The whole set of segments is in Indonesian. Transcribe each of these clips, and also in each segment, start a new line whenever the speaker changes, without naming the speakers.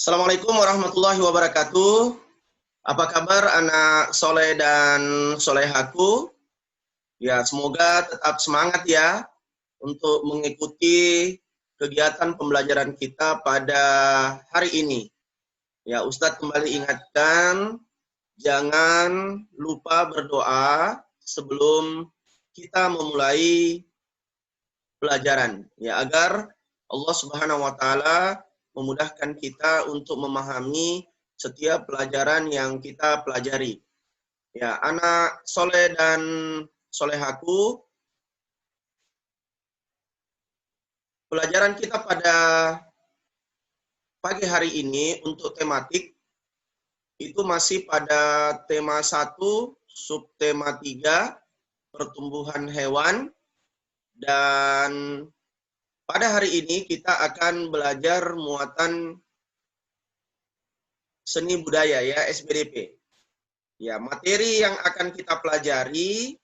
Assalamualaikum warahmatullahi wabarakatuh. Apa kabar anak soleh dan solehaku? Ya, semoga tetap semangat ya untuk mengikuti kegiatan pembelajaran kita pada hari ini. Ya, Ustadz kembali ingatkan, jangan lupa berdoa sebelum kita memulai pelajaran. Ya, agar Allah Subhanahu wa taala memudahkan kita untuk memahami setiap pelajaran yang kita pelajari. Ya, anak soleh dan solehaku, pelajaran kita pada pagi hari ini untuk tematik itu masih pada tema 1, subtema 3, pertumbuhan hewan, dan pada hari ini kita akan belajar muatan seni budaya ya, SBDP. Ya, materi yang akan kita pelajari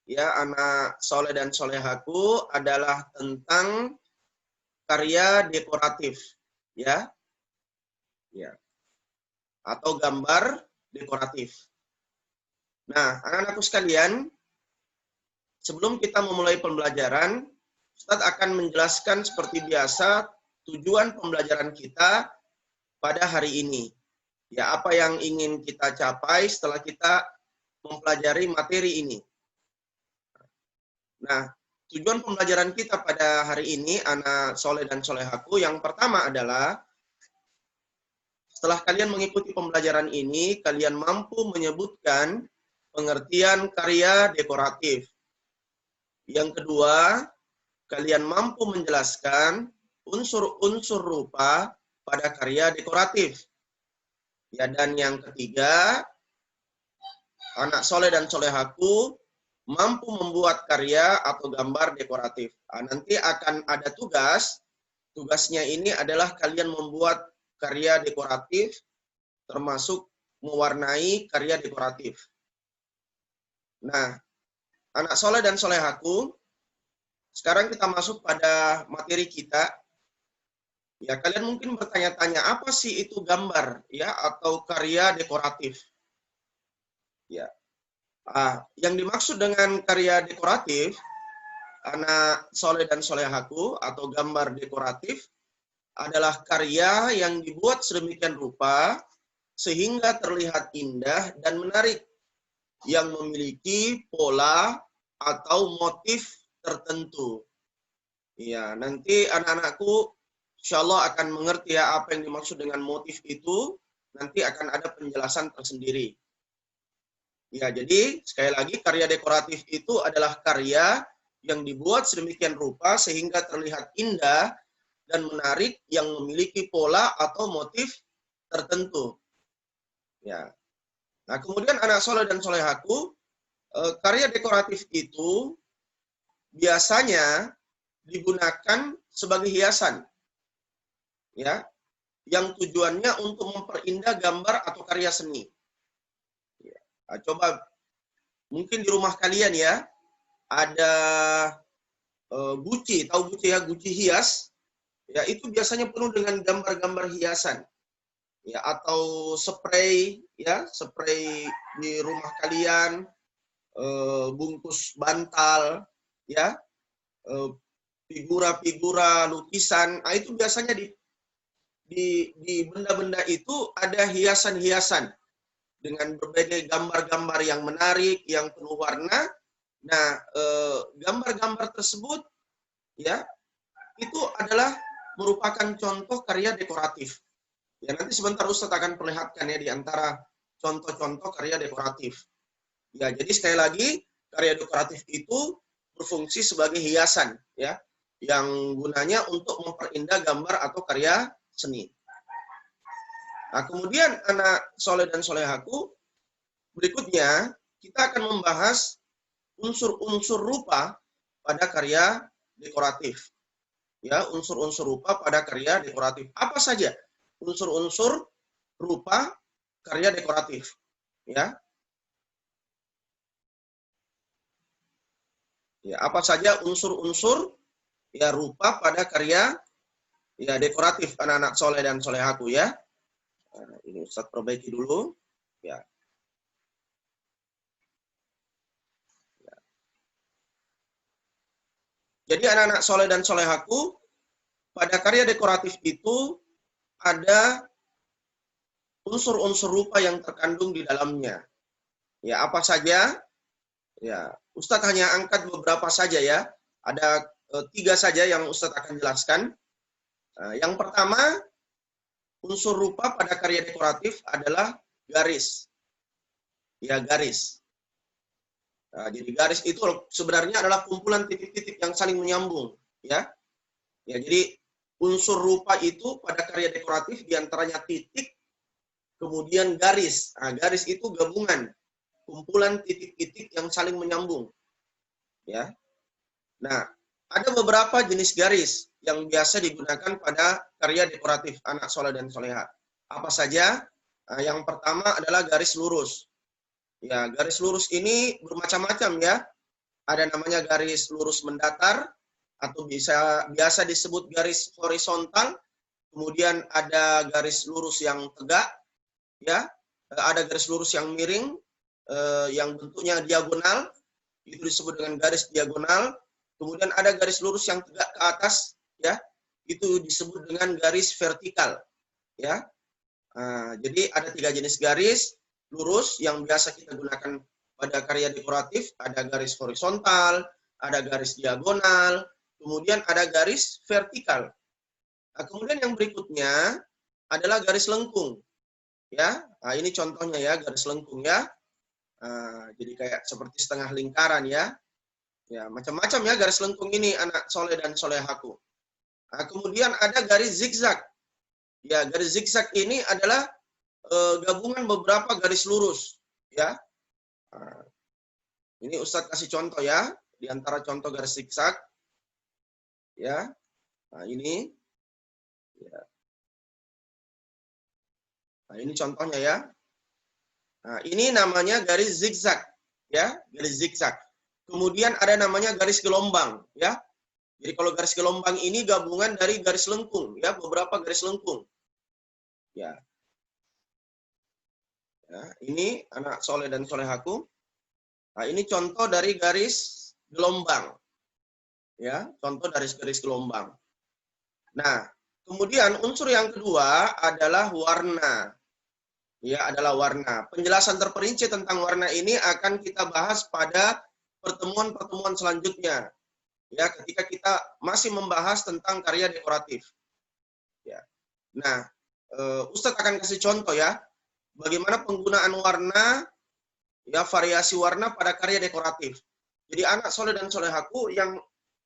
ya anak soleh dan solehaku adalah tentang karya dekoratif ya. Ya. Atau gambar dekoratif. Nah, anak-anakku sekalian, sebelum kita memulai pembelajaran, Ustadz akan menjelaskan seperti biasa tujuan pembelajaran kita pada hari ini. Ya, apa yang ingin kita capai setelah kita mempelajari materi ini. Nah, tujuan pembelajaran kita pada hari ini, anak soleh dan solehaku, yang pertama adalah setelah kalian mengikuti pembelajaran ini, kalian mampu menyebutkan pengertian karya dekoratif. Yang kedua, kalian mampu menjelaskan unsur-unsur rupa pada karya dekoratif. Ya, dan yang ketiga, anak soleh dan solehaku mampu membuat karya atau gambar dekoratif. Nanti akan ada tugas. Tugasnya ini adalah kalian membuat karya dekoratif, termasuk mewarnai karya dekoratif. Nah, anak soleh dan solehaku, sekarang kita masuk pada materi kita. Ya, kalian mungkin bertanya-tanya, apa sih itu gambar ya atau karya dekoratif? Ya. Yang dimaksud dengan karya dekoratif, anak soleh dan solehaku atau gambar dekoratif adalah karya yang dibuat sedemikian rupa sehingga terlihat indah dan menarik, yang memiliki pola atau motif tertentu. Ya, nanti anak-anakku insya Allah akan mengerti ya apa yang dimaksud dengan motif itu. Nanti akan ada penjelasan tersendiri. Ya, jadi sekali lagi karya dekoratif itu adalah karya yang dibuat sedemikian rupa sehingga terlihat indah dan menarik, yang memiliki pola atau motif tertentu. Ya. Nah, kemudian anak soleh dan solehaku, karya dekoratif itu biasanya digunakan sebagai hiasan, ya, yang tujuannya untuk memperindah gambar atau karya seni. Ya. Nah, coba mungkin di rumah kalian ya ada guci, tahu guci ya, guci hias, ya itu biasanya penuh dengan gambar-gambar hiasan. Ya, atau spray ya, spray di rumah kalian, bungkus bantal ya, figura-figura lukisan. Nah, itu biasanya di benda-benda itu ada hiasan-hiasan dengan berbagai gambar-gambar yang menarik, yang penuh warna. Nah, gambar-gambar tersebut ya itu adalah merupakan contoh karya dekoratif. Ya, nanti sebentar Ustadz akan perlihatkan ya di antara contoh-contoh karya dekoratif. Ya, jadi sekali lagi karya dekoratif itu berfungsi sebagai hiasan ya, yang gunanya untuk memperindah gambar atau karya seni. Nah, kemudian anak soleh dan solehaku, berikutnya kita akan membahas unsur-unsur rupa pada karya dekoratif. Ya, unsur-unsur rupa pada karya dekoratif. Apa saja unsur-unsur rupa karya dekoratif? Ya. Ya, apa saja unsur-unsur ya rupa pada karya ya dekoratif anak-anak soleh dan solehaku ya. Nah, ini Ustadz perbaiki dulu. Ya. Jadi anak-anak soleh dan solehaku, pada karya dekoratif itu ada unsur-unsur rupa yang terkandung di dalamnya. Ya, apa saja? Ya, Ustadz hanya angkat beberapa saja ya. Ada 3 saja yang Ustadz akan jelaskan. Yang pertama, unsur rupa pada karya dekoratif adalah garis. Ya, garis. Nah, jadi garis itu sebenarnya adalah kumpulan titik-titik yang saling menyambung. Ya, ya jadi unsur rupa itu pada karya dekoratif diantaranya titik, kemudian garis. Nah, garis itu gabungan kumpulan titik-titik yang saling menyambung. Ya. Nah, ada beberapa jenis garis yang biasa digunakan pada karya dekoratif anak soleh dan soleha. Apa saja? Nah, yang pertama adalah garis lurus. Ya, garis lurus ini bermacam-macam ya. Ada namanya garis lurus mendatar atau biasa disebut garis horizontal. Kemudian ada garis lurus yang tegak, ya. Ada garis lurus yang miring, yang bentuknya diagonal, itu disebut dengan garis diagonal. Kemudian ada garis lurus yang tegak ke atas, ya, itu disebut dengan garis vertikal, ya. Jadi ada 3 jenis garis lurus yang biasa kita gunakan pada karya dekoratif. Ada garis horizontal, ada garis diagonal, kemudian ada garis vertikal. Nah, kemudian yang berikutnya adalah garis lengkung, ya. Nah, ini contohnya ya, garis lengkung ya. Jadi kayak seperti setengah lingkaran ya. Ya, macam-macam ya garis lengkung ini anak soleh dan solehaku. Nah, kemudian ada garis zigzag. Ya, garis zigzag ini adalah gabungan beberapa garis lurus. Ya, ini Ustadz kasih contoh ya. Di antara contoh garis zigzag, ya. Nah, ini, ya. Nah, ini contohnya ya. Nah, ini namanya garis zigzag, ya, garis zigzag. Kemudian ada namanya garis gelombang, ya. Jadi kalau garis gelombang ini gabungan dari garis lengkung, ya, beberapa garis lengkung. Ya. Ya, ini anak soleh dan solehaku. Nah, ini contoh dari garis gelombang. Ya, contoh dari garis gelombang. Nah, kemudian unsur yang kedua adalah warna. Ya, adalah warna. Penjelasan terperinci tentang warna ini akan kita bahas pada pertemuan-pertemuan selanjutnya. Ya, ketika kita masih membahas tentang karya dekoratif. Ya. Nah, Ustadz akan kasih contoh ya, bagaimana penggunaan warna, ya, variasi warna pada karya dekoratif. Jadi anak soleh dan solehaku yang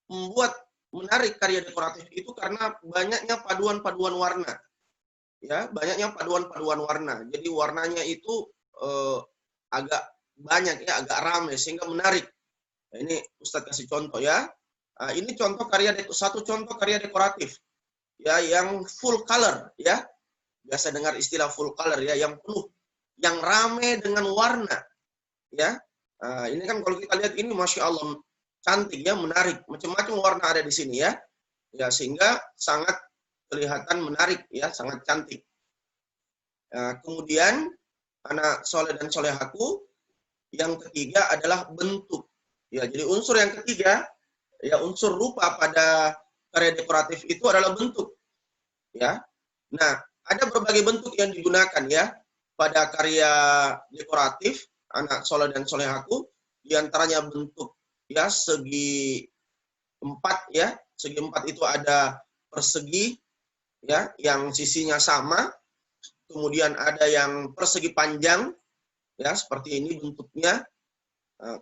membuat menarik karya dekoratif itu karena banyaknya paduan-paduan warna. Ya, banyaknya paduan-paduan warna. Jadi warnanya itu agak banyak ya, agak ramai sehingga menarik. Nah, ini Ustadz kasih contoh ya. Nah, ini contoh satu contoh karya dekoratif ya yang full color ya. Biasa dengar istilah full color ya, yang penuh, yang ramai dengan warna ya. Nah, ini kan kalau kita lihat ini Masya Allah cantik ya, menarik, macam-macam warna ada di sini ya. Ya, sehingga sangat kelihatan menarik ya, sangat cantik. Nah, kemudian anak soleh dan solehaku yang ketiga adalah bentuk. Ya, jadi unsur yang ketiga ya, unsur rupa pada karya dekoratif itu adalah bentuk. Ya. Nah, ada berbagai bentuk yang digunakan ya pada karya dekoratif anak soleh dan solehaku. Di antaranya bentuk ya segi 4 ya. Segi 4 itu ada persegi ya yang sisinya sama. Kemudian ada yang persegi panjang ya, seperti ini bentuknya.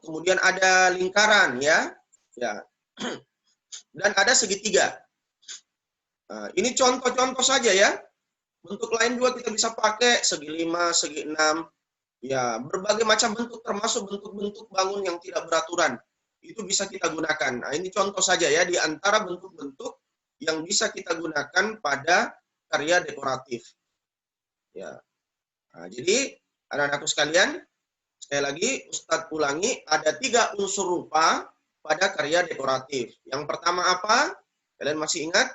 Kemudian ada lingkaran ya. Ya. Dan ada segitiga. Ini contoh-contoh saja ya. Bentuk lain juga kita bisa pakai segi 5, segi 6. Ya, berbagai macam bentuk termasuk bentuk-bentuk bangun yang tidak beraturan. Itu bisa kita gunakan. Nah, ini contoh saja ya di antara bentuk-bentuk yang bisa kita gunakan pada karya dekoratif. Ya. Nah, jadi anak-anakku sekalian, sekali lagi Ustadz ulangi, ada 3 unsur rupa pada karya dekoratif. Yang pertama apa? Kalian masih ingat?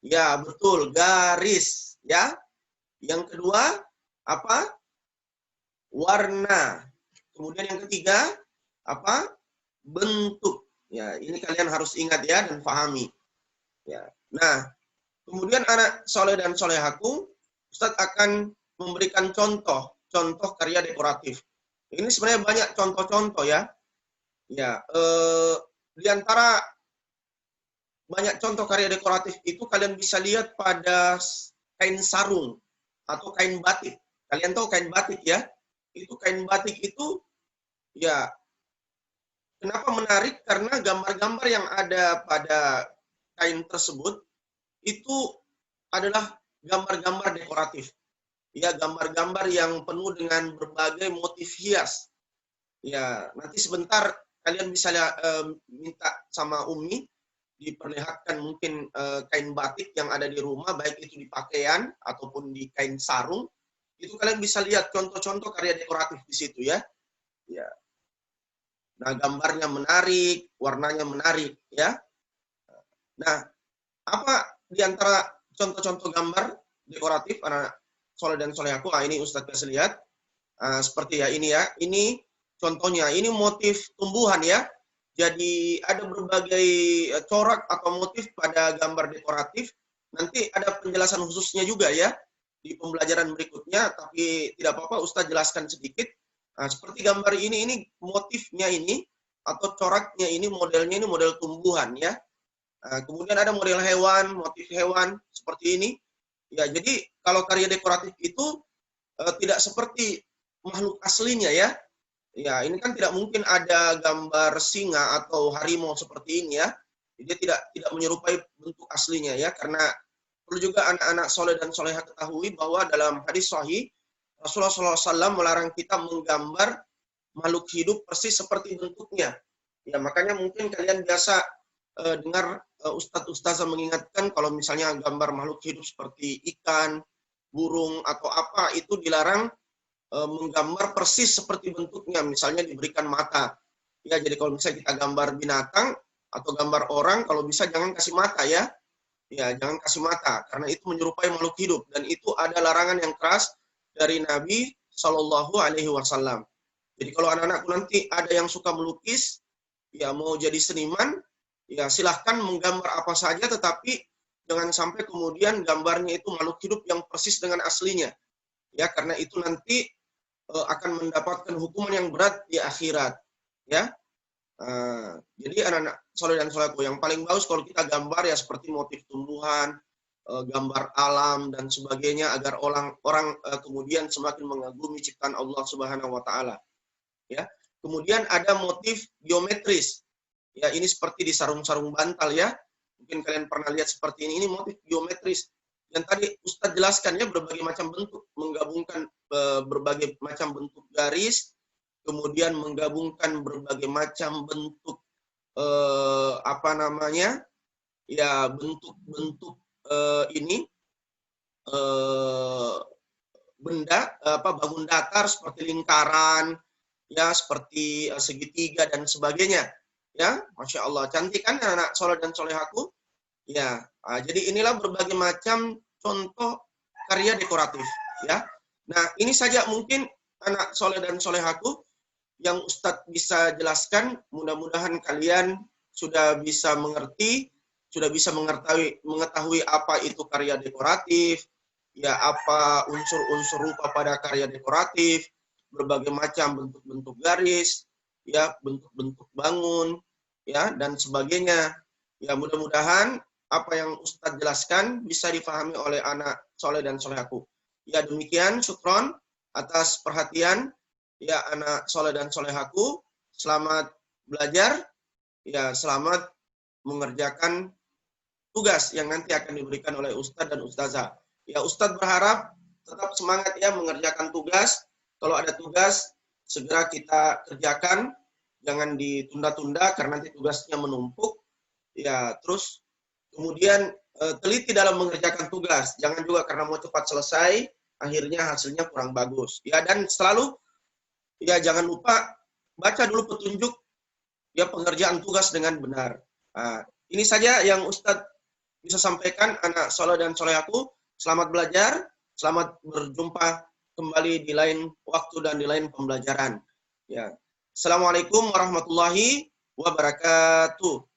Ya, betul, garis, ya. Yang kedua, apa? Warna. Kemudian yang ketiga, apa? Bentuk. Ya, ini kalian harus ingat ya dan pahami. Ya. Nah, kemudian anak soleh dan solehaku, Ustadz akan memberikan contoh karya dekoratif. Ini sebenarnya banyak contoh-contoh ya. Ya, di antara banyak contoh karya dekoratif itu kalian bisa lihat pada kain sarung atau kain batik. Kalian tahu kain batik ya? Itu kain batik itu ya kenapa menarik? Karena gambar-gambar yang ada pada kain tersebut itu adalah gambar-gambar dekoratif. Ya, gambar-gambar yang penuh dengan berbagai motif hias. Ya, nanti sebentar kalian bisa minta sama Umi diperlihatkan mungkin kain batik yang ada di rumah, baik itu di pakaian ataupun di kain sarung. Itu kalian bisa lihat contoh-contoh karya dekoratif di situ ya. Ya. Nah, gambarnya menarik, warnanya menarik ya. Nah, apa di antara contoh-contoh gambar dekoratif anak soleh dan solehaku? Nah, ini Ustadz kasih lihat. Seperti ya ini ya. Ini contohnya, ini motif tumbuhan ya. Jadi ada berbagai corak atau motif pada gambar dekoratif. Nanti ada penjelasan khususnya juga ya di pembelajaran berikutnya. Tapi tidak apa-apa Ustadz jelaskan sedikit. Nah, seperti gambar ini motifnya ini atau coraknya ini, modelnya ini model tumbuhan ya. Kemudian ada model hewan, motif hewan seperti ini. Ya, jadi kalau karya dekoratif itu tidak seperti makhluk aslinya ya. Ya, ini kan tidak mungkin ada gambar singa atau harimau seperti ini ya. Dia tidak menyerupai bentuk aslinya ya, karena perlu juga anak-anak soleh dan soleha ketahui bahwa dalam hadis sahih Rasulullah SAW melarang kita menggambar makhluk hidup persis seperti bentuknya. Ya, makanya mungkin kalian biasa dengar ustadz-ustazah mengingatkan kalau misalnya gambar makhluk hidup seperti ikan, burung atau apa itu dilarang menggambar persis seperti bentuknya, misalnya diberikan mata. Ya, jadi kalau misalnya kita gambar binatang atau gambar orang, kalau bisa jangan kasih mata ya. Ya, jangan kasih mata karena itu menyerupai makhluk hidup dan itu ada larangan yang keras dari Nabi Shallallahu alaihi wasallam. Jadi kalau anak-anakku nanti ada yang suka melukis, ya mau jadi seniman, ya silahkan menggambar apa saja tetapi jangan sampai kemudian gambarnya itu makhluk hidup yang persis dengan aslinya. Ya, karena itu nanti akan mendapatkan hukuman yang berat di akhirat ya. Jadi anak-anak soleh dan solehaku yang paling bagus kalau kita gambar ya seperti motif tumbuhan, gambar alam dan sebagainya agar orang kemudian semakin mengagumi ciptaan Allah Subhanahu wa taala ya. Kemudian ada motif geometris ya, ini seperti di sarung-sarung bantal ya, mungkin kalian pernah lihat seperti ini motif geometris yang tadi Ustadz jelaskan ya, berbagai macam bentuk, menggabungkan berbagai macam bentuk garis, kemudian menggabungkan berbagai macam bentuk apa namanya ya, bentuk-bentuk ini benda bangun datar seperti lingkaran ya, seperti segitiga dan sebagainya ya. Masya Allah, cantik kan anak soleh dan solehaku ya. Jadi inilah berbagai macam contoh karya dekoratif ya. Nah, ini saja mungkin anak soleh dan solehaku yang Ustadz bisa jelaskan. Mudah-mudahan kalian sudah bisa mengerti, sudah bisa mengetahui apa itu karya dekoratif, ya apa unsur-unsur rupa pada karya dekoratif, berbagai macam bentuk-bentuk garis, ya bentuk-bentuk bangun, ya dan sebagainya. Ya mudah-mudahan apa yang Ustadz jelaskan bisa difahami oleh anak soleh dan solehaku. Ya demikian, syukron atas perhatian ya anak soleh dan solehaku. Selamat belajar, ya selamat mengerjakan tugas yang nanti akan diberikan oleh Ustadz dan Ustazah. Ya Ustadz berharap tetap semangat ya mengerjakan tugas. Kalau ada tugas segera kita kerjakan, jangan ditunda-tunda karena nanti tugasnya menumpuk. Ya terus kemudian teliti dalam mengerjakan tugas, jangan juga karena mau cepat selesai, akhirnya hasilnya kurang bagus. Ya dan selalu, ya jangan lupa baca dulu petunjuk ya pengerjaan tugas dengan benar. Nah, ini saja yang Ustadz bisa sampaikan anak soleh dan solehaku. Selamat belajar, Selamat berjumpa kembali di lain waktu dan di lain pembelajaran. Ya. Assalamualaikum warahmatullahi wabarakatuh.